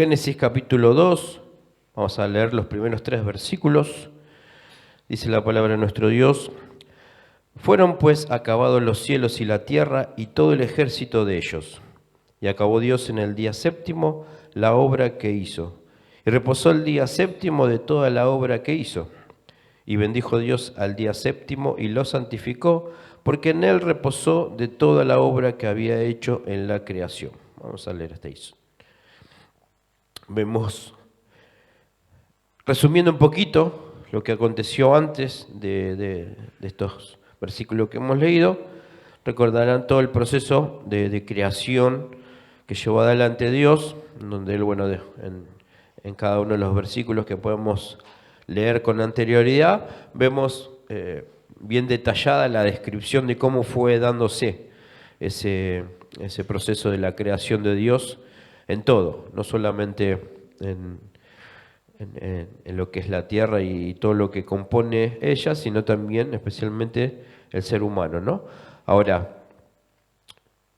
Génesis capítulo 2, vamos a leer los primeros 3 versículos. Dice la palabra de nuestro Dios: Fueron pues acabados los cielos y la tierra y todo el ejército de ellos. Y acabó Dios en el día séptimo la obra que hizo. Y reposó el día séptimo de toda la obra que hizo. Y bendijo Dios al día séptimo y lo santificó, porque en él reposó de toda la obra que había hecho en la creación. Vamos a leer hasta ahí. Vemos, resumiendo un poquito lo que aconteció antes de estos versículos que hemos leído, recordarán todo el proceso de creación que llevó adelante Dios, donde él, bueno, en cada uno de los versículos que podemos leer con anterioridad, vemos bien detallada la descripción de cómo fue dándose ese proceso de la creación de Dios en todo, no solamente en lo que es la tierra y todo lo que compone ella, sino también especialmente el ser humano, ¿no? Ahora,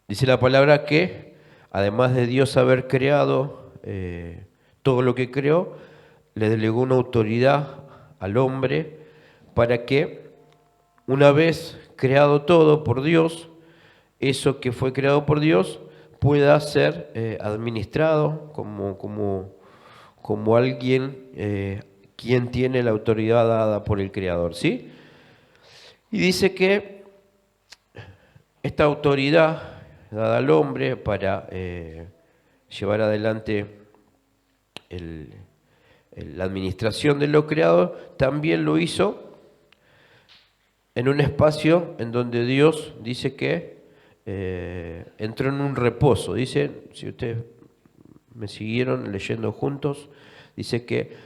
dice la palabra que además de Dios haber creado todo lo que creó, le delegó una autoridad al hombre para que, una vez creado todo por Dios, eso que fue creado por Dios pueda ser administrado como alguien quien tiene la autoridad dada por el Creador, ¿sí? Y dice que esta autoridad dada al hombre para llevar adelante la administración de lo creado, también lo hizo en un espacio en donde Dios dice que entró en un reposo. Dice, si ustedes me siguieron leyendo juntos, dice que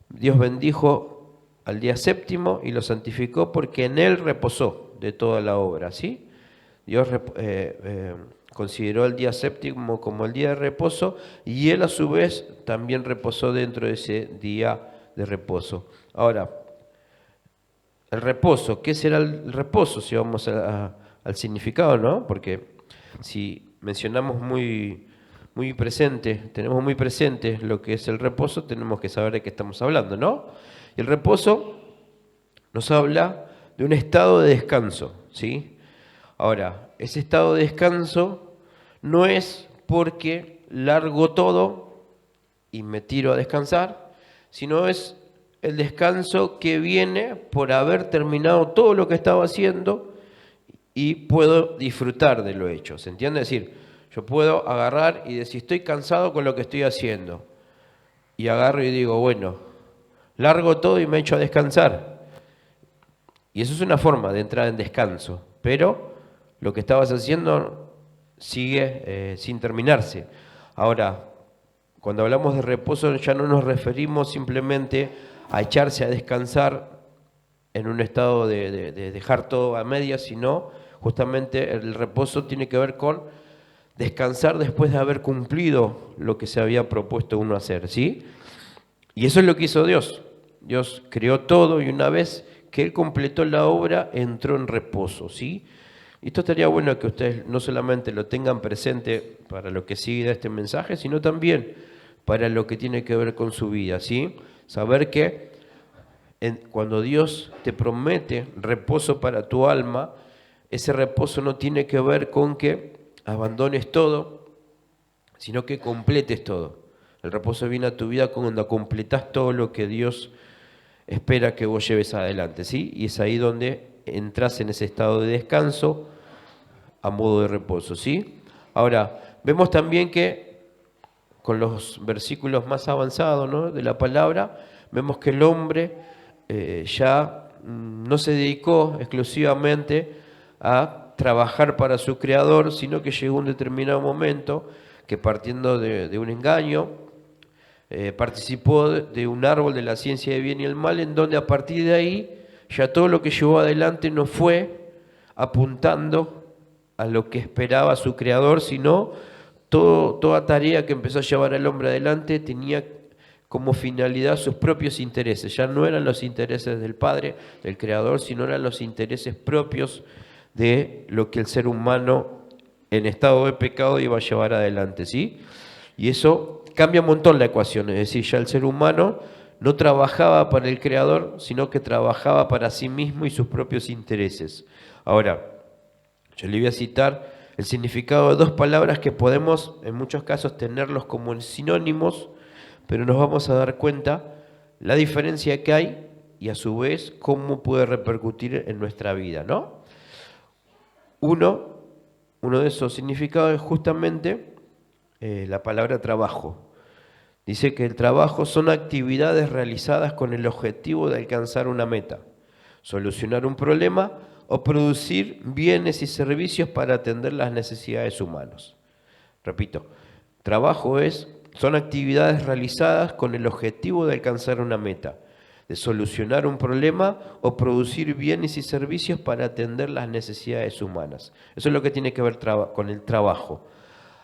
Dios bendijo al día séptimo y lo santificó porque en él reposó de toda la obra, ¿sí? Dios consideró el día séptimo como el día de reposo y él a su vez también reposó dentro de ese día de reposo. Ahora, el reposo, ¿qué será el reposo? Si vamos al significado, ¿no? Porque si mencionamos muy presente, tenemos muy presente lo que es el reposo, tenemos que saber de qué estamos hablando, ¿no? Y el reposo nos habla de un estado de descanso, ¿sí? Ahora, ese estado de descanso no es porque largo todo y me tiro a descansar, sino es el descanso que viene por haber terminado todo lo que estaba haciendo y puedo disfrutar de lo hecho, ¿se entiende? Es decir, yo puedo agarrar y decir, estoy cansado con lo que estoy haciendo. Y agarro y digo, bueno, largo todo y me echo a descansar. Y eso es una forma de entrar en descanso, pero lo que estabas haciendo sigue sin terminarse. Ahora, cuando hablamos de reposo ya no nos referimos simplemente a echarse a descansar en un estado de dejar todo a medias, sino justamente el reposo tiene que ver con descansar después de haber cumplido lo que se había propuesto uno hacer, ¿sí? Y eso es lo que hizo Dios. Dios creó todo y una vez que Él completó la obra, entró en reposo, ¿sí? Y esto estaría bueno que ustedes no solamente lo tengan presente para lo que sigue de este mensaje, sino también para lo que tiene que ver con su vida, ¿sí? Saber que cuando Dios te promete reposo para tu alma, ese reposo no tiene que ver con que abandones todo, sino que completes todo. El reposo viene a tu vida cuando completas todo lo que Dios espera que vos lleves adelante, ¿sí? Y es ahí donde entras en ese estado de descanso a modo de reposo, ¿sí? Ahora, vemos también que con los versículos más avanzados, ¿no?, de la palabra, vemos que el hombre ya no se dedicó exclusivamente a trabajar para su creador, sino que llegó un determinado momento que, partiendo de un engaño, participó de un árbol de la ciencia de bien y el mal, en donde a partir de ahí ya todo lo que llevó adelante no fue apuntando a lo que esperaba su creador, sino toda tarea que empezó a llevar al hombre adelante tenía como finalidad sus propios intereses. Ya no eran los intereses del Padre, del Creador, sino eran los intereses propios de lo que el ser humano en estado de pecado iba a llevar adelante, ¿sí? Y eso cambia un montón la ecuación, es decir, ya el ser humano no trabajaba para el Creador, sino que trabajaba para sí mismo y sus propios intereses. Ahora, yo le voy a citar el significado de dos palabras que podemos en muchos casos tenerlos como sinónimos, pero nos vamos a dar cuenta la diferencia que hay y a su vez cómo puede repercutir en nuestra vida, ¿no? Uno de esos significados es justamente la palabra trabajo. Dice que el trabajo son actividades realizadas con el objetivo de alcanzar una meta, solucionar un problema o producir bienes y servicios para atender las necesidades humanas. Repito, son actividades realizadas con el objetivo de alcanzar una meta, de solucionar un problema o producir bienes y servicios para atender las necesidades humanas. Eso es lo que tiene que ver con el trabajo.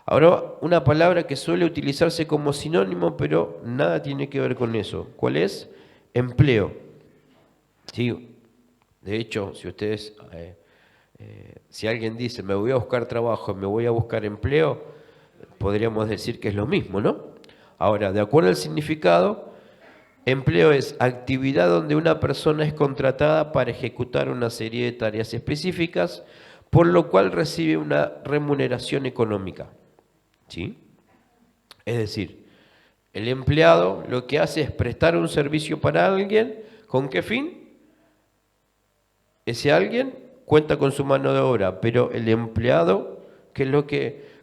Ahora, una palabra que suele utilizarse como sinónimo, pero nada tiene que ver con eso. ¿Cuál es? Empleo. Sí, de hecho, si alguien dice, me voy a buscar trabajo, me voy a buscar empleo, podríamos decir que es lo mismo, ¿no? Ahora, de acuerdo al significado, empleo es actividad donde una persona es contratada para ejecutar una serie de tareas específicas, por lo cual recibe una remuneración económica. ¿Sí? Es decir, el empleado lo que hace es prestar un servicio para alguien, ¿con qué fin? Ese alguien cuenta con su mano de obra, pero el empleado,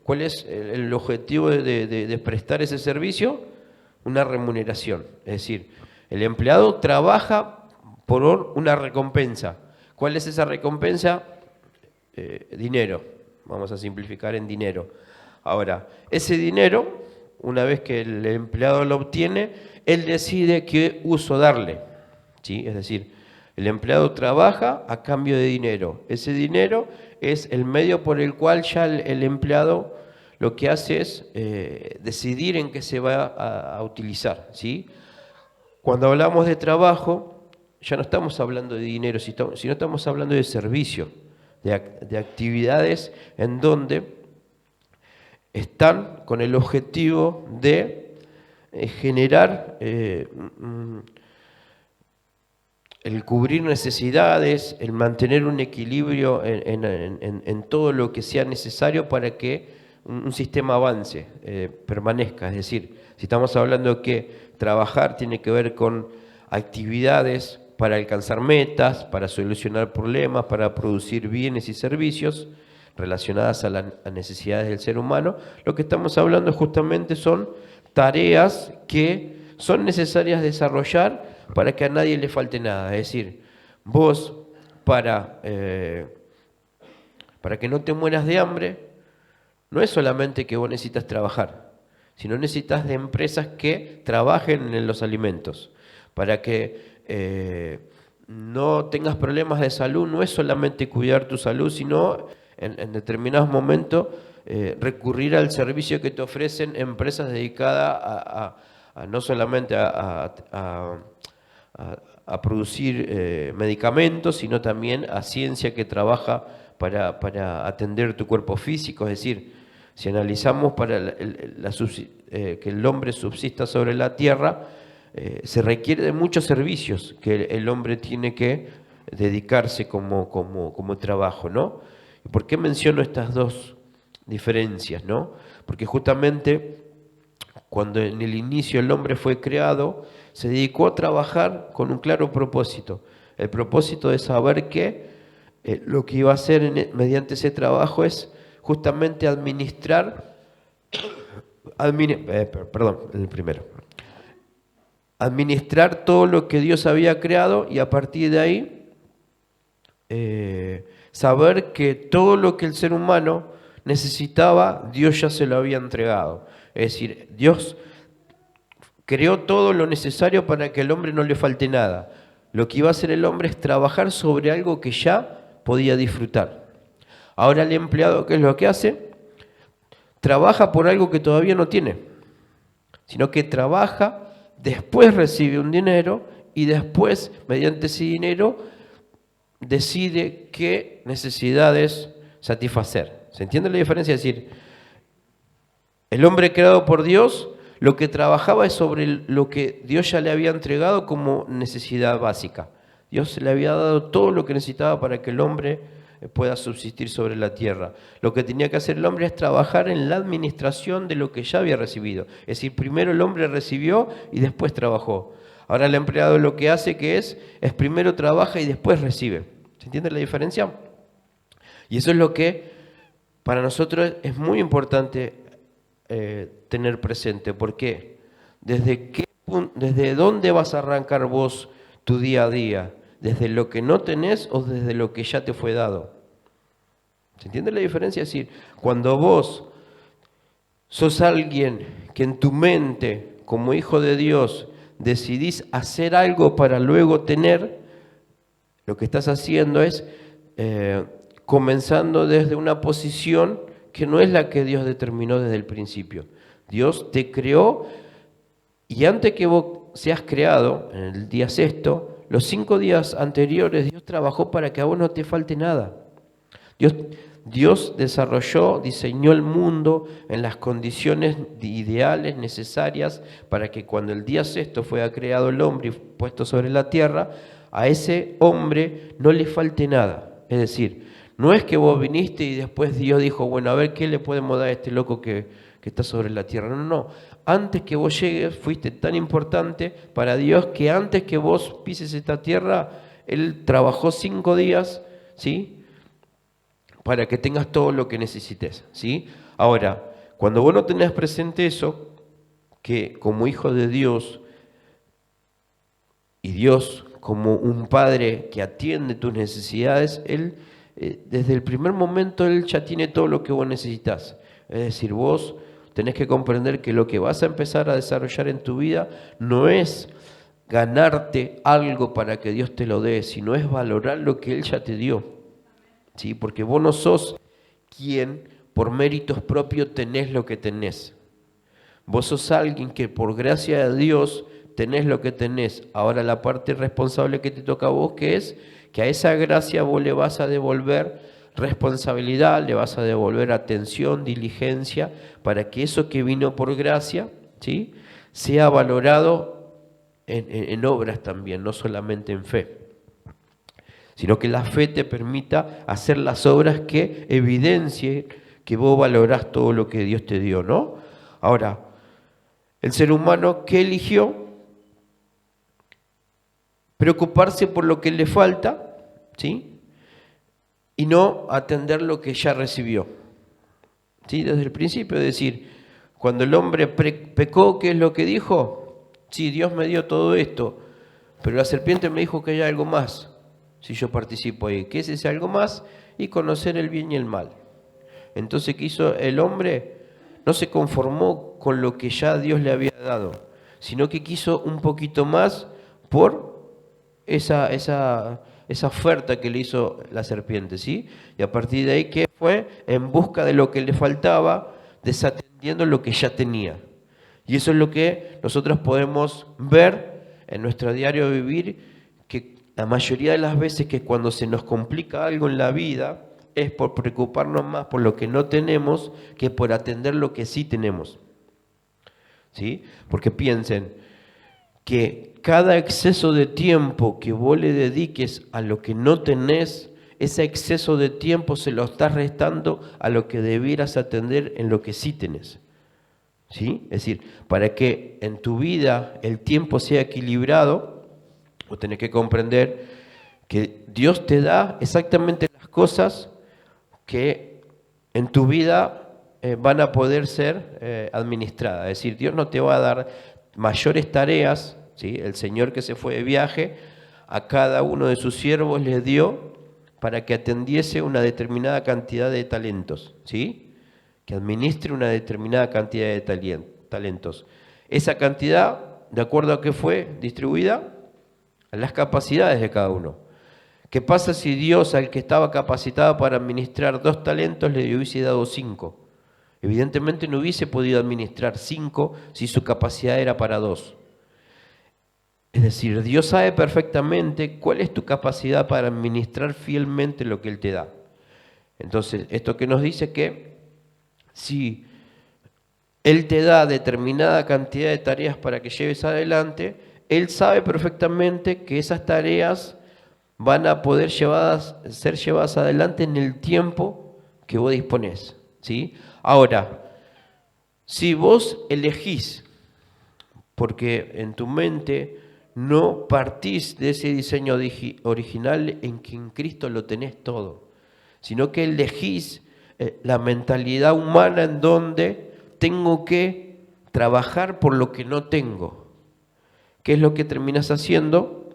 ¿cuál es el objetivo de prestar ese servicio? Una remuneración. Es decir, el empleado trabaja por una recompensa. ¿Cuál es esa recompensa? Dinero. Vamos a simplificar en dinero. Ahora, ese dinero, una vez que el empleado lo obtiene, él decide qué uso darle, ¿sí? Es decir, el empleado trabaja a cambio de dinero. Ese dinero es el medio por el cual ya el empleado lo que hace es decidir en qué se va a utilizar, ¿sí? Cuando hablamos de trabajo, ya no estamos hablando de dinero, sino estamos hablando de servicio, de actividades en donde están con el objetivo de generar, el cubrir necesidades, el mantener un equilibrio en todo lo que sea necesario para que un sistema avance, permanezca. Es decir, si estamos hablando que trabajar tiene que ver con actividades para alcanzar metas, para solucionar problemas, para producir bienes y servicios, relacionadas a las necesidades del ser humano, lo que estamos hablando justamente son tareas que son necesarias desarrollar para que a nadie le falte nada. Es decir, vos para que no te mueras de hambre, no es solamente que vos necesitas trabajar, sino necesitas de empresas que trabajen en los alimentos. Para que no tengas problemas de salud, no es solamente cuidar tu salud, sino en determinados momentos recurrir al servicio que te ofrecen empresas dedicadas a no solamente a producir medicamentos, sino también a ciencia que trabaja para atender tu cuerpo físico. Es decir, si analizamos que el hombre subsista sobre la tierra, se requiere de muchos servicios que el hombre tiene que dedicarse como trabajo, ¿no? ¿Y por qué menciono estas dos diferencias, no? Porque justamente cuando en el inicio el hombre fue creado, se dedicó a trabajar con un claro propósito. El propósito de saber que lo que iba a hacer mediante ese trabajo es justamente administrar todo lo que Dios había creado y a partir de ahí saber que todo lo que el ser humano necesitaba, Dios ya se lo había entregado. Es decir, Dios creó todo lo necesario para que al hombre no le falte nada. Lo que iba a hacer el hombre es trabajar sobre algo que ya podía disfrutar. Ahora el empleado, ¿qué es lo que hace? Trabaja por algo que todavía no tiene, sino que trabaja, después recibe un dinero y después, mediante ese dinero, decide qué necesidades satisfacer. ¿Se entiende la diferencia? Es decir, El hombre creado por Dios, lo que trabajaba es sobre lo que Dios ya le había entregado como necesidad básica. Dios le había dado todo lo que necesitaba para que el hombre pueda subsistir sobre la tierra. Lo que tenía que hacer el hombre es trabajar en la administración de lo que ya había recibido. Es decir, primero el hombre recibió y después trabajó. Ahora el empleado lo que hace es primero trabaja y después recibe. ¿Se entiende la diferencia? Y eso es lo que para nosotros es muy importante tener presente. ¿Por qué? ¿Desde dónde vas a arrancar vos tu día a día? ¿Desde lo que no tenés o desde lo que ya te fue dado? ¿Se entiende la diferencia? Es decir, cuando vos sos alguien que en tu mente, como hijo de Dios, decidís hacer algo para luego tener, lo que estás haciendo es comenzando desde una posición que no es la que Dios determinó desde el principio. Dios te creó y antes que vos seas creado, en el día sexto, los 5 días anteriores Dios trabajó para que a vos no te falte nada. Dios desarrolló, diseñó el mundo en las condiciones ideales, necesarias, para que cuando el día sexto fuera creado el hombre y puesto sobre la tierra, a ese hombre no le falte nada. Es decir, no es que vos viniste y después Dios dijo, bueno, a ver qué le podemos dar a este loco que está sobre la tierra. No, no. Antes que vos llegues, fuiste tan importante para Dios que antes que vos pises esta tierra, Él trabajó 5 días, ¿sí?, para que tengas todo lo que necesites, ¿sí? Ahora, cuando vos no tenés presente eso, que como hijo de Dios, y Dios como un padre que atiende tus necesidades, Él, desde el primer momento, Él ya tiene todo lo que vos necesitas. Es decir, vos tenés que comprender que lo que vas a empezar a desarrollar en tu vida no es ganarte algo para que Dios te lo dé, sino es valorar lo que Él ya te dio. ¿Sí? Porque vos no sos quien por méritos propios tenés lo que tenés. Vos sos alguien que por gracia de Dios tenés lo que tenés. Ahora la parte responsable que te toca a vos, que es que a esa gracia vos le vas a devolver responsabilidad, le vas a devolver atención, diligencia, para que eso que vino por gracia, ¿sí?, sea valorado en obras también, no solamente en fe, sino que la fe te permita hacer las obras que evidencien que vos valorás todo lo que Dios te dio, ¿no? Ahora, el ser humano, ¿qué eligió? Preocuparse por lo que le falta, ¿sí?, y no atender lo que ya recibió, ¿sí?, desde el principio. Es decir, cuando el hombre pecó, ¿qué es lo que dijo? Sí, Dios me dio todo esto, pero la serpiente me dijo que hay algo más. Si yo participo ahí, ¿qué es ese algo más? Y conocer el bien y el mal. Entonces, ¿qué hizo el hombre? No se conformó con lo que ya Dios le había dado, sino que quiso un poquito más por esa oferta que le hizo la serpiente, ¿sí? Y a partir de ahí, ¿qué fue? En busca de lo que le faltaba, desatendiendo lo que ya tenía. Y eso es lo que nosotros podemos ver en nuestro diario vivir, que la mayoría de las veces que cuando se nos complica algo en la vida es por preocuparnos más por lo que no tenemos que por atender lo que sí tenemos, ¿sí? Porque piensen que cada exceso de tiempo que vos le dediques a lo que no tenés, ese exceso de tiempo se lo estás restando a lo que debieras atender en lo que sí tenés, ¿sí? Es decir, para que en tu vida el tiempo sea equilibrado, vos tenés que comprender que Dios te da exactamente las cosas que en tu vida van a poder ser administradas. Es decir, Dios no te va a dar mayores tareas, ¿sí? El Señor que se fue de viaje, a cada uno de sus siervos les dio para que atendiese una determinada cantidad de talentos, ¿sí?, que administre una determinada cantidad de talentos. Esa cantidad, ¿de acuerdo a qué fue distribuida? A las capacidades de cada uno. ¿Qué pasa si Dios al que estaba capacitado para administrar 2 talentos le hubiese dado 5? Evidentemente no hubiese podido administrar 5 si su capacidad era para 2. Es decir, Dios sabe perfectamente cuál es tu capacidad para administrar fielmente lo que Él te da. Entonces, esto que nos dice que si Él te da determinada cantidad de tareas para que lleves adelante. Él sabe perfectamente que esas tareas van a poder ser llevadas adelante en el tiempo que vos disponés, ¿sí? Ahora, si vos elegís, porque en tu mente no partís de ese diseño original en que en Cristo lo tenés todo, sino que elegís la mentalidad humana en donde tengo que trabajar por lo que no tengo. ¿Qué es lo que terminas haciendo?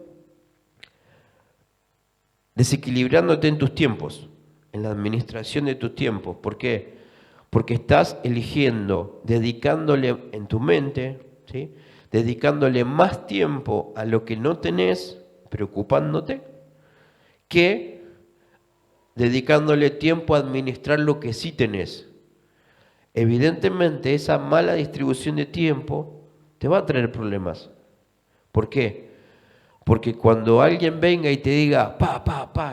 Desequilibrándote en tus tiempos, en la administración de tus tiempos. ¿Por qué? Porque estás eligiendo, dedicándole en tu mente, ¿sí? Dedicándole más tiempo a lo que no tenés, preocupándote, que dedicándole tiempo a administrar lo que sí tenés. Evidentemente, esa mala distribución de tiempo te va a traer problemas. ¿Por qué? Porque cuando alguien venga y te diga,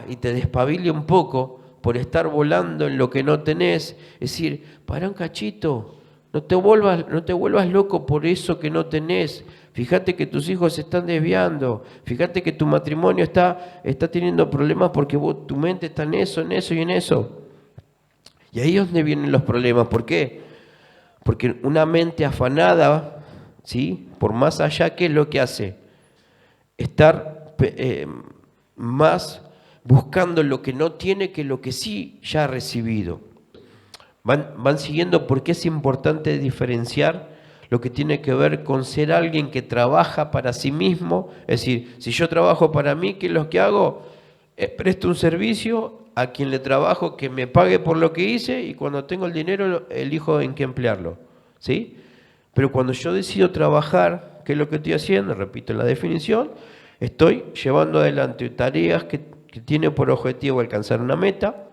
y te despabile un poco por estar volando en lo que no tenés, es decir, para un cachito, no te vuelvas loco por eso que no tenés. Fíjate que tus hijos se están desviando, fíjate que tu matrimonio está teniendo problemas porque tu mente está en eso y en eso. Y ahí es donde vienen los problemas. ¿Por qué? Porque una mente afanada, ¿sí? Por más allá, ¿qué es lo que hace? Estar más buscando lo que no tiene que lo que sí ya ha recibido. Van siguiendo porque es importante diferenciar lo que tiene que ver con ser alguien que trabaja para sí mismo. Es decir, si yo trabajo para mí, ¿qué es lo que hago? Presto un servicio a quien le trabajo que me pague por lo que hice y cuando tengo el dinero elijo en qué emplearlo, ¿sí? Pero cuando yo decido trabajar, ¿qué es lo que estoy haciendo? Repito la definición, estoy llevando adelante tareas que tienen por objetivo alcanzar una meta,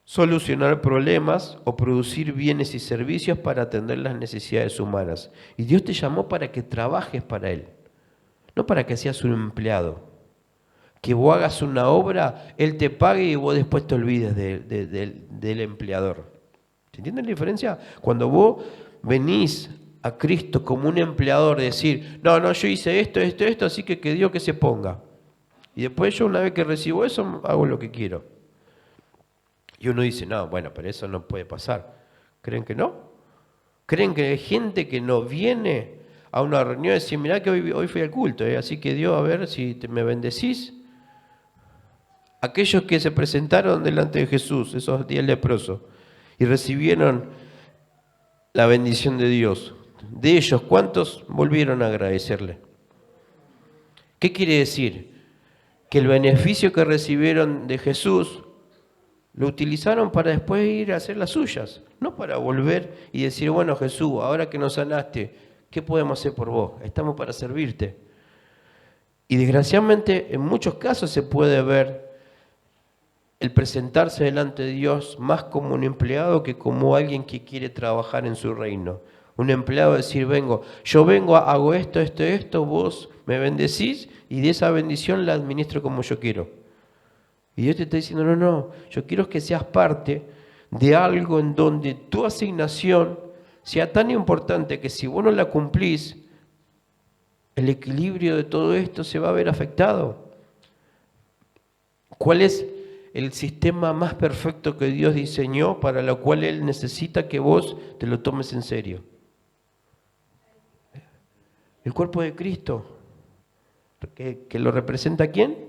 solucionar problemas o producir bienes y servicios para atender las necesidades humanas. Y Dios te llamó para que trabajes para Él, no para que seas un empleado. Que vos hagas una obra, Él te pague y vos después te olvides del empleador. ¿Se entiende la diferencia? Cuando vos venís a Cristo como un empleador, decir, no, yo hice esto, así que Dios que se ponga. Y después yo una vez que recibo eso, hago lo que quiero. Y uno dice, no, bueno, pero eso no puede pasar. ¿Creen que no? ¿Creen que hay gente que no viene a una reunión y dice, mirá que hoy fui al culto, así que Dios, a ver si me bendecís? Aquellos que se presentaron delante de Jesús, esos 10 leprosos, y recibieron la bendición de Dios, de ellos, ¿cuántos volvieron a agradecerle? ¿Qué quiere decir? Que el beneficio que recibieron de Jesús lo utilizaron para después ir a hacer las suyas, no para volver y decir, bueno, Jesús, ahora que nos sanaste, ¿qué podemos hacer por vos? Estamos para servirte. Y desgraciadamente en muchos casos se puede ver el presentarse delante de Dios más como un empleado que como alguien que quiere trabajar en su reino. Un empleado decir, yo vengo, hago esto, vos me bendecís y de esa bendición la administro como yo quiero. Y Dios te está diciendo, no, yo quiero que seas parte de algo en donde tu asignación sea tan importante que si vos no la cumplís, el equilibrio de todo esto se va a ver afectado. ¿Cuál es el sistema más perfecto que Dios diseñó para lo cual Él necesita que vos te lo tomes en serio? El cuerpo de Cristo, que lo representa ¿quién?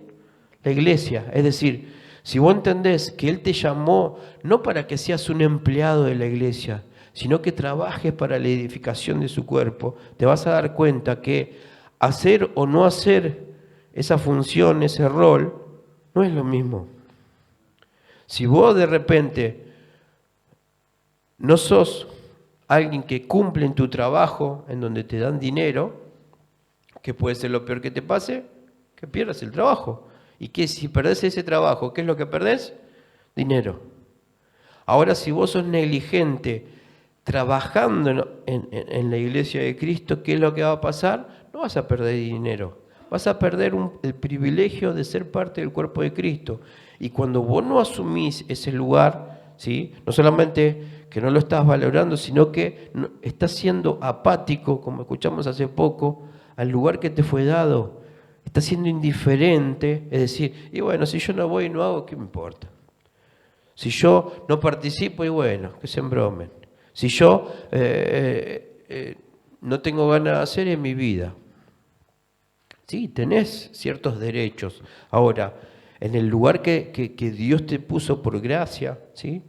La iglesia. Es decir, si vos entendés que Él te llamó no para que seas un empleado de la iglesia, sino que trabajes para la edificación de su cuerpo, te vas a dar cuenta que hacer o no hacer esa función, ese rol, no es lo mismo. Si vos de repente no sos alguien que cumple en tu trabajo, en donde te dan dinero, que puede ser lo peor que te pase, que pierdas el trabajo. Y que si perdés ese trabajo, ¿qué es lo que perdés? Dinero. Ahora, si vos sos negligente trabajando en la iglesia de Cristo, ¿qué es lo que va a pasar? No vas a perder dinero. Vas a perder el privilegio de ser parte del cuerpo de Cristo. Y cuando vos no asumís ese lugar, ¿sí? No solamente que no lo estás valorando, sino que estás siendo apático, como escuchamos hace poco, al lugar que te fue dado. Estás siendo indiferente, es decir, y bueno, si yo no voy y no hago, ¿qué me importa? Si yo no participo, y bueno, que se embromen. Si yo no tengo ganas de hacer en mi vida. Sí, tenés ciertos derechos. Ahora, en el lugar que Dios te puso por gracia, ¿sí?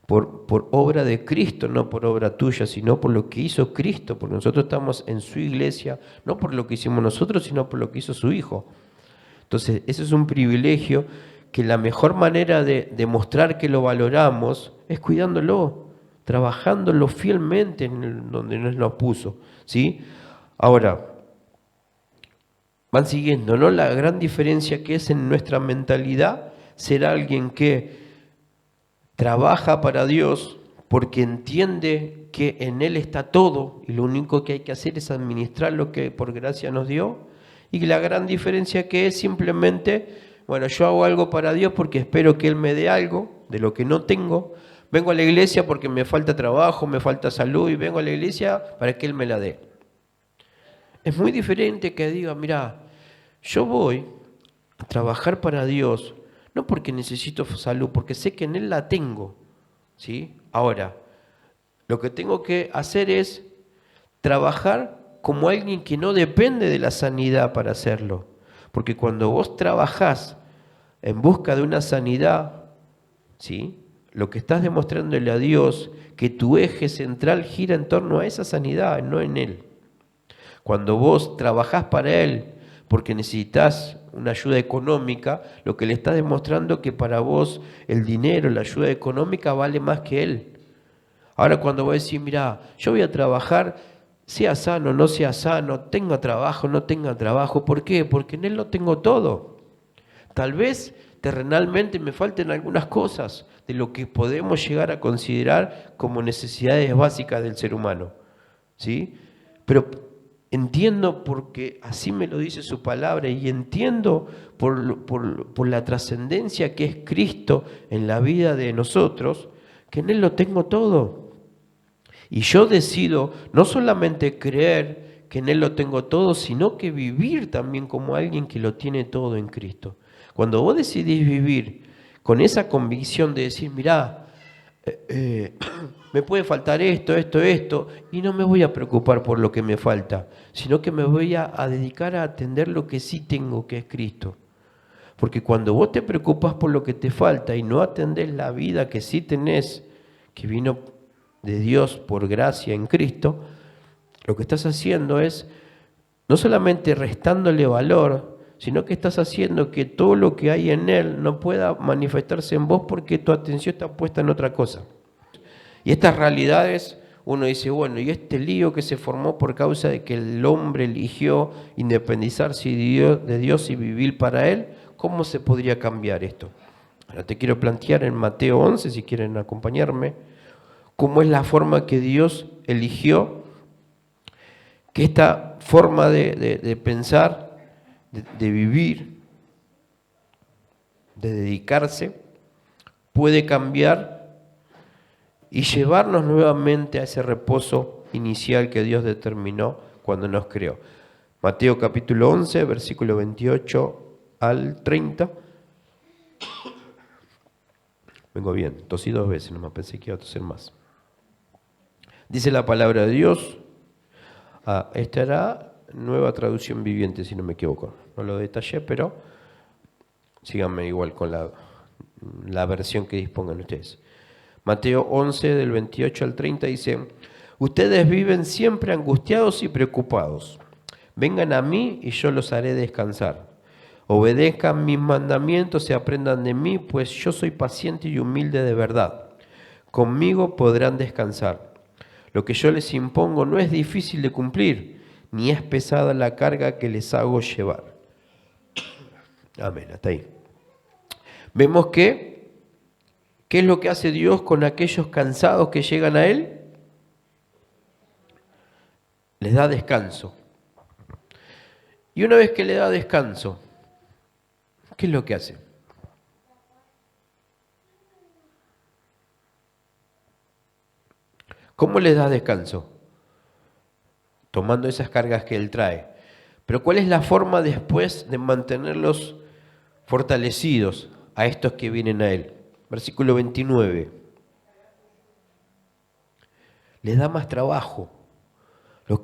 Por obra de Cristo, no por obra tuya, sino por lo que hizo Cristo, porque nosotros estamos en su iglesia, no por lo que hicimos nosotros, sino por lo que hizo su Hijo. Entonces, ese es un privilegio que la mejor manera de demostrar que lo valoramos es cuidándolo, trabajándolo fielmente donde nos lo puso, ¿sí? Ahora, van siguiendo, ¿no? La gran diferencia que es en nuestra mentalidad ser alguien que trabaja para Dios porque entiende que en Él está todo y lo único que hay que hacer es administrar lo que por gracia nos dio. Y la gran diferencia que es simplemente, bueno, yo hago algo para Dios porque espero que Él me dé algo de lo que no tengo. Vengo a la iglesia porque me falta trabajo, me falta salud y vengo a la iglesia para que Él me la dé. Es muy diferente que diga, mira, yo voy a trabajar para Dios, no porque necesito salud, porque sé que en Él la tengo, ¿sí? Ahora, lo que tengo que hacer es trabajar como alguien que no depende de la sanidad para hacerlo. Porque cuando vos trabajás en busca de una sanidad, ¿sí? Lo que estás demostrándole a Dios que tu eje central gira en torno a esa sanidad, no en Él. Cuando vos trabajás para Él porque necesitas una ayuda económica, lo que le estás demostrando que para vos el dinero, la ayuda económica vale más que Él. Ahora cuando vos decís, mira, yo voy a trabajar, sea sano, no sea sano, tenga trabajo, no tenga trabajo, ¿por qué? Porque en Él lo tengo todo. Tal vez terrenalmente me falten algunas cosas de lo que podemos llegar a considerar como necesidades básicas del ser humano, ¿sí? Pero entiendo porque así me lo dice su palabra y entiendo por la trascendencia que es Cristo en la vida de nosotros, que en Él lo tengo todo. Y yo decido no solamente creer que en Él lo tengo todo, sino que vivir también como alguien que lo tiene todo en Cristo. Cuando vos decidís vivir con esa convicción de decir, mirá, me puede faltar esto, y no me voy a preocupar por lo que me falta, sino que me voy a dedicar a atender lo que sí tengo, que es Cristo. Porque cuando vos te preocupas por lo que te falta y no atendés la vida que sí tenés, que vino de Dios por gracia en Cristo, lo que estás haciendo es no solamente restándole valor, sino que estás haciendo que todo lo que hay en Él no pueda manifestarse en vos porque tu atención está puesta en otra cosa. Y estas realidades, uno dice, bueno, y este lío que se formó por causa de que el hombre eligió independizarse de Dios y vivir para Él, ¿cómo se podría cambiar esto? Ahora te quiero plantear en Mateo 11, si quieren acompañarme, cómo es la forma que Dios eligió, que esta forma de pensar, de vivir, de dedicarse, puede cambiar y llevarnos nuevamente a ese reposo inicial que Dios determinó cuando nos creó. Mateo capítulo 11, versículo 28 al 30. Vengo bien, tosí 2 veces, no me pensé que iba a toser más. Dice la palabra de Dios. Esta era nueva traducción viviente, si no me equivoco. No lo detallé, pero síganme igual con la versión que dispongan ustedes. Mateo 11, del 28 al 30 dice, ustedes viven siempre angustiados y preocupados. Vengan a mí y yo los haré descansar. Obedezcan mis mandamientos y aprendan de mí, pues yo soy paciente y humilde de verdad. Conmigo podrán descansar. Lo que yo les impongo no es difícil de cumplir, ni es pesada la carga que les hago llevar. Amén, hasta ahí. Vemos que, ¿qué es lo que hace Dios con aquellos cansados que llegan a Él? Les da descanso. Y una vez que le da descanso, ¿qué es lo que hace? ¿Cómo les das descanso? Tomando esas cargas que Él trae. Pero ¿cuál es la forma después de mantenerlos fortalecidos a estos que vienen a Él? Versículo 29. Les da más trabajo. Lo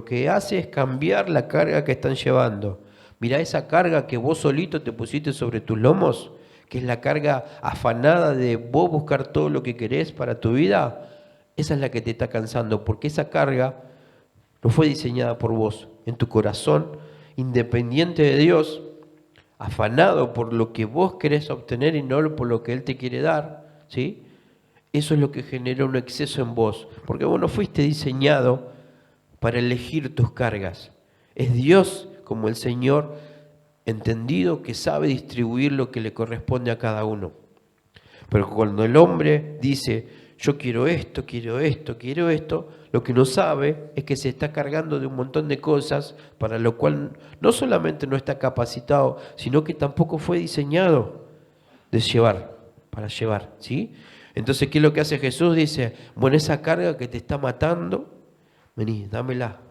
que hace es cambiar la carga que están llevando. Mirá esa carga que vos solito te pusiste sobre tus lomos, que es la carga afanada de vos buscar todo lo que querés para tu vida. Esa es la que te está cansando, porque esa carga no fue diseñada por vos. En tu corazón, independiente de Dios, afanado por lo que vos querés obtener y no por lo que Él te quiere dar, ¿sí? Eso es lo que genera un exceso en vos, porque vos no fuiste diseñado para elegir tus cargas. Es Dios como el Señor entendido que sabe distribuir lo que le corresponde a cada uno. Pero cuando el hombre dice, yo quiero esto, quiero esto, quiero esto, lo que no sabe es que se está cargando de un montón de cosas para lo cual no solamente no está capacitado, sino que tampoco fue diseñado para llevar, ¿sí? Entonces, ¿qué es lo que hace Jesús? Dice, bueno, esa carga que te está matando, vení, dámela.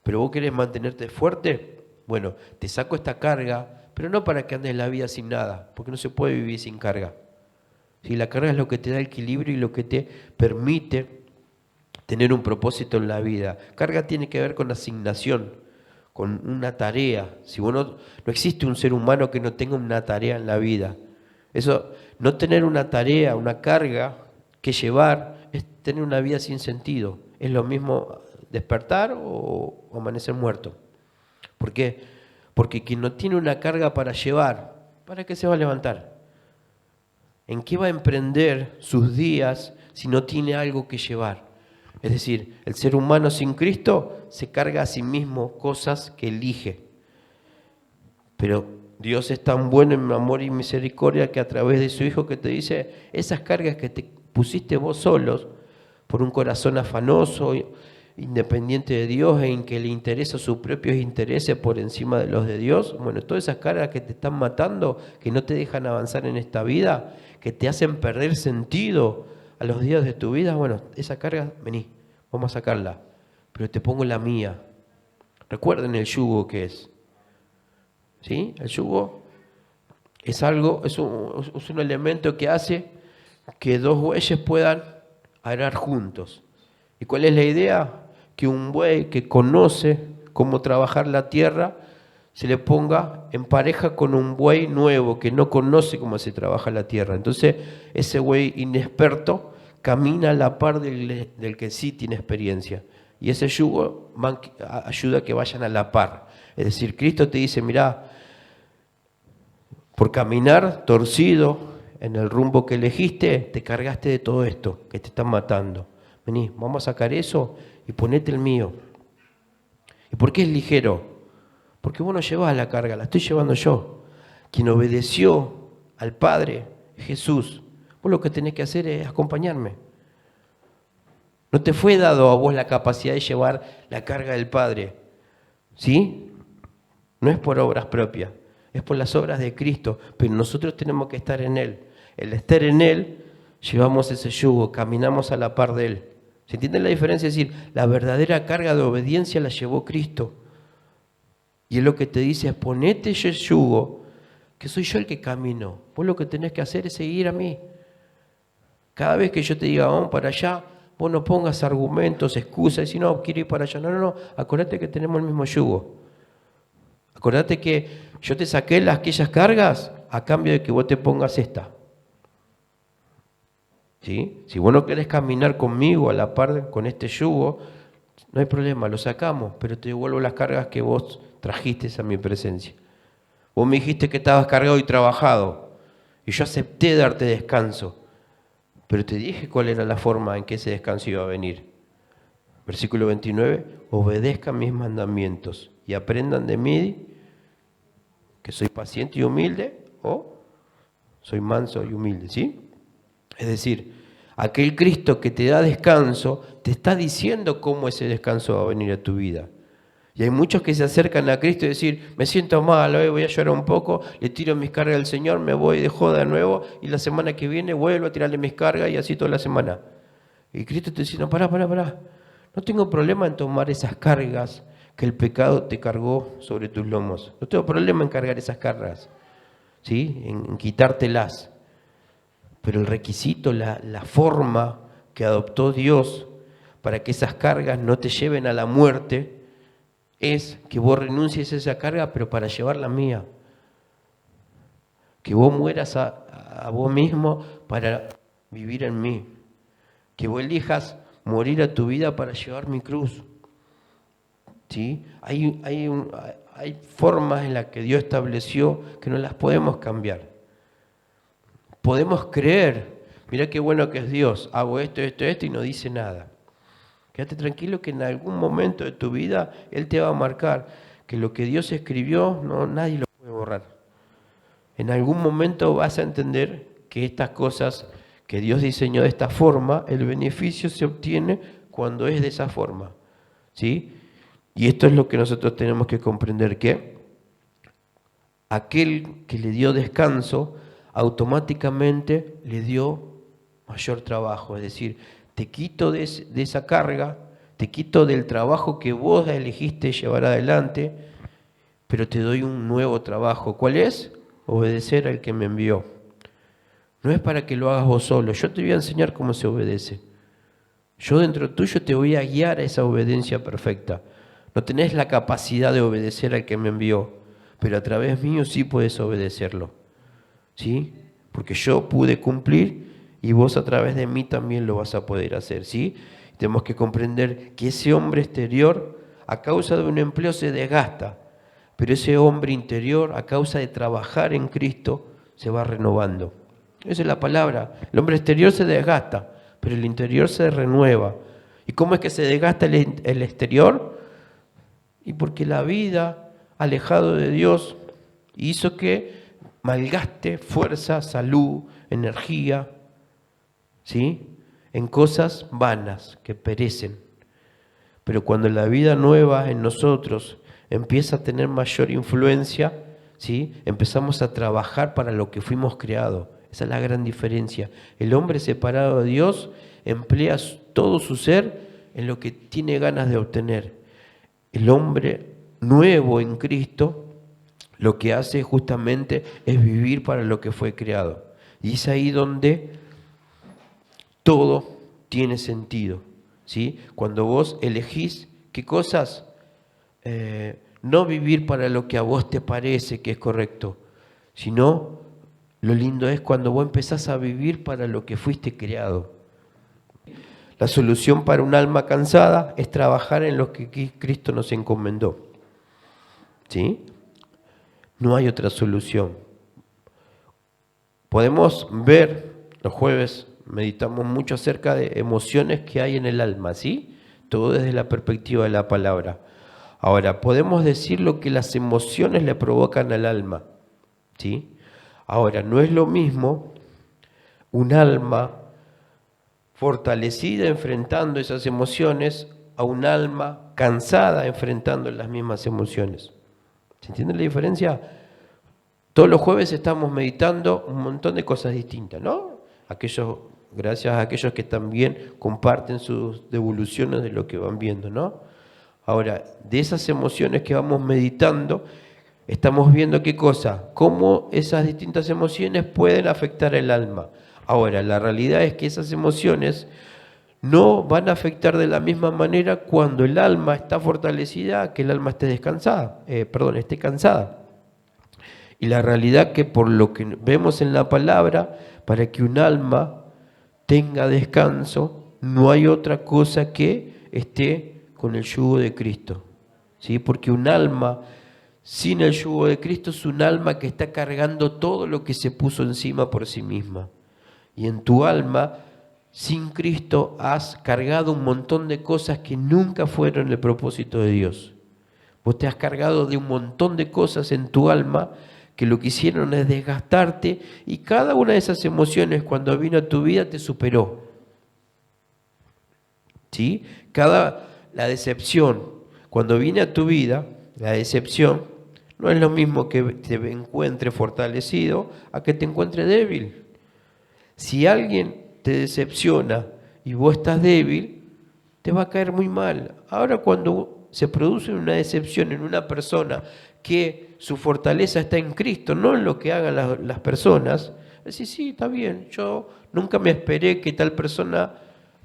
Pero vos querés mantenerte fuerte, bueno, te saco esta carga, pero no para que andes la vida sin nada, porque no se puede vivir sin carga. Si la carga es lo que te da equilibrio y lo que te permite tener un propósito en la vida. Carga tiene que ver con asignación, con una tarea. Si vos no existe un ser humano que no tenga una tarea en la vida. Eso, no tener una tarea, una carga que llevar, es tener una vida sin sentido. Es lo mismo despertar o amanecer muerto. ¿Por qué? Porque quien no tiene una carga para llevar, ¿para qué se va a levantar? ¿En qué va a emprender sus días si no tiene algo que llevar? Es decir, el ser humano sin Cristo se carga a sí mismo cosas que elige. Pero Dios es tan bueno en amor y misericordia que a través de su Hijo que te dice, esas cargas que te pusiste vos solos, por un corazón afanoso, independiente de Dios, en que le interesa sus propios intereses por encima de los de Dios, bueno, todas esas cargas que te están matando, que no te dejan avanzar en esta vida, que te hacen perder sentido a los días de tu vida, bueno, esa carga, vení, vamos a sacarla, pero te pongo la mía. Recuerden el yugo que es, ¿sí? El yugo es algo, es un elemento que hace que dos bueyes puedan arar juntos. ¿Y cuál es la idea? Que un buey que conoce cómo trabajar la tierra se le ponga en pareja con un buey nuevo que no conoce cómo se trabaja la tierra. Entonces ese buey inexperto camina a la par del que sí tiene experiencia. Y ese yugo ayuda a que vayan a la par. Es decir, Cristo te dice, mirá, por caminar torcido en el rumbo que elegiste, te cargaste de todo esto que te están matando. Vení, vamos a sacar eso y ponete el mío. ¿Y por qué es ligero? Porque vos no llevás la carga, la estoy llevando yo. Quien obedeció al Padre es Jesús. Vos lo que tenés que hacer es acompañarme. No te fue dado a vos la capacidad de llevar la carga del Padre. ¿Sí? No es por obras propias, es por las obras de Cristo. Pero nosotros tenemos que estar en Él. El estar en Él, llevamos ese yugo, caminamos a la par de Él. ¿Se entiende la diferencia? Es decir, la verdadera carga de obediencia la llevó Cristo. Y Él lo que te dice es, ponete ese yugo, que soy yo el que camino. Vos lo que tenés que hacer es seguir a mí. Cada vez que yo te diga, vamos para allá, vos no pongas argumentos, excusas, y si no, quiero ir para allá. No, acordate que tenemos el mismo yugo. Acordate que yo te saqué aquellas cargas a cambio de que vos te pongas esta. ¿Sí? Si vos no querés caminar conmigo a la par con este yugo, no hay problema, lo sacamos, pero te devuelvo las cargas que vos trajiste a mi presencia. Vos me dijiste que estabas cargado y trabajado, y yo acepté darte descanso, pero te dije cuál era la forma en que ese descanso iba a venir. Versículo 29, obedezcan mis mandamientos y aprendan de mí que soy paciente y humilde, o soy manso y humilde, ¿sí? Es decir, aquel Cristo que te da descanso, te está diciendo cómo ese descanso va a venir a tu vida. Y hay muchos que se acercan a Cristo y decir, me siento mal, hoy voy a llorar un poco, le tiro mis cargas al Señor, me voy de joda de nuevo y la semana que viene vuelvo a tirarle mis cargas y así toda la semana. Y Cristo te dice, no, pará. No tengo problema en tomar esas cargas que el pecado te cargó sobre tus lomos. No tengo problema en cargar esas cargas, ¿sí? En quitártelas. Pero el requisito, la forma que adoptó Dios para que esas cargas no te lleven a la muerte, es que vos renuncies a esa carga, pero para llevar la mía. Que vos mueras a vos mismo para vivir en mí. Que vos elijas morir a tu vida para llevar mi cruz. ¿Sí? Hay formas en las que Dios estableció que no las podemos cambiar. Podemos creer, mirá qué bueno que es Dios, hago esto y no dice nada. Quédate tranquilo que en algún momento de tu vida Él te va a marcar que lo que Dios escribió, no, nadie lo puede borrar. En algún momento vas a entender que estas cosas que Dios diseñó de esta forma, el beneficio se obtiene cuando es de esa forma. ¿Sí? Y esto es lo que nosotros tenemos que comprender, que aquel que le dio descanso, automáticamente le dio mayor trabajo. Es decir, te quito de esa carga, te quito del trabajo que vos elegiste llevar adelante, pero te doy un nuevo trabajo. ¿Cuál es? Obedecer al que me envió. No es para que lo hagas vos solo, yo te voy a enseñar cómo se obedece. Yo dentro tuyo te voy a guiar a esa obediencia perfecta. No tenés la capacidad de obedecer al que me envió, pero a través mío sí puedes obedecerlo. ¿Sí? Porque yo pude cumplir y vos a través de mí también lo vas a poder hacer. ¿Sí? Tenemos que comprender que ese hombre exterior, a causa de un empleo, se desgasta, pero ese hombre interior, a causa de trabajar en Cristo, se va renovando. Esa es la palabra. El hombre exterior se desgasta, pero el interior se renueva. ¿Y cómo es que se desgasta el exterior? Y porque la vida, alejado de Dios, hizo que malgaste fuerza, salud, energía, ¿sí? En cosas vanas que perecen. Pero cuando la vida nueva en nosotros empieza a tener mayor influencia, ¿sí? Empezamos a trabajar para lo que fuimos creados. Esa es la gran diferencia. El hombre separado de Dios emplea todo su ser en lo que tiene ganas de obtener. El hombre nuevo en Cristo lo que hace justamente es vivir para lo que fue creado. Y es ahí donde todo tiene sentido, ¿sí? Cuando vos elegís qué cosas, no vivir para lo que a vos te parece que es correcto, sino lo lindo es cuando vos empezás a vivir para lo que fuiste creado. La solución para un alma cansada es trabajar en lo que Cristo nos encomendó. ¿Sí? No hay otra solución. Podemos ver, los jueves meditamos mucho acerca de emociones que hay en el alma, ¿sí? Todo desde la perspectiva de la palabra. Ahora, podemos decir lo que las emociones le provocan al alma, ¿sí? Ahora, no es lo mismo un alma fortalecida enfrentando esas emociones a un alma cansada enfrentando las mismas emociones. ¿Se entiende la diferencia? Todos los jueves estamos meditando un montón de cosas distintas, ¿no? Gracias a aquellos que también comparten sus devoluciones de lo que van viendo, ¿no? Ahora, de esas emociones que vamos meditando, estamos viendo qué cosa, cómo esas distintas emociones pueden afectar el alma. Ahora, la realidad es que esas emociones no van a afectar de la misma manera cuando el alma está fortalecida, que el alma esté esté cansada. Y la realidad que por lo que vemos en la palabra, para que un alma tenga descanso, no hay otra cosa que esté con el yugo de Cristo. ¿Sí? Porque un alma sin el yugo de Cristo es un alma que está cargando todo lo que se puso encima por sí misma. Y en tu alma, sin Cristo, has cargado un montón de cosas que nunca fueron el propósito de Dios. Vos te has cargado de un montón de cosas en tu alma que lo que hicieron es desgastarte, y cada una de esas emociones cuando vino a tu vida te superó. ¿Sí? La decepción, cuando viene a tu vida, la decepción no es lo mismo que te encuentre fortalecido a que te encuentre débil. Si alguien te decepciona y vos estás débil, te va a caer muy mal. Ahora cuando se produce una decepción en una persona que su fortaleza está en Cristo, no en lo que hagan las personas, decís, sí, está bien, yo nunca me esperé que tal persona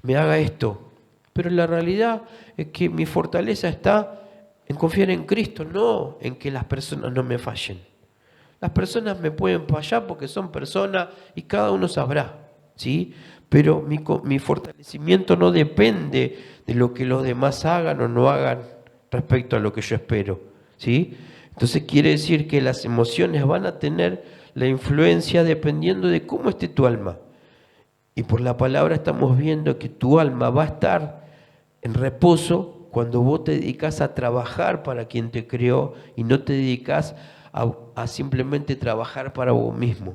me haga esto, pero la realidad es que mi fortaleza está en confiar en Cristo, no en que las personas no me fallen. Las personas me pueden fallar porque son personas y cada uno sabrá, ¿sí? Pero mi fortalecimiento no depende de lo que los demás hagan o no hagan respecto a lo que yo espero, ¿sí? Entonces quiere decir que las emociones van a tener la influencia dependiendo de cómo esté tu alma. Y por la palabra estamos viendo que tu alma va a estar en reposo cuando vos te dedicas a trabajar para quien te creó y no te dedicas a simplemente trabajar para vos mismo.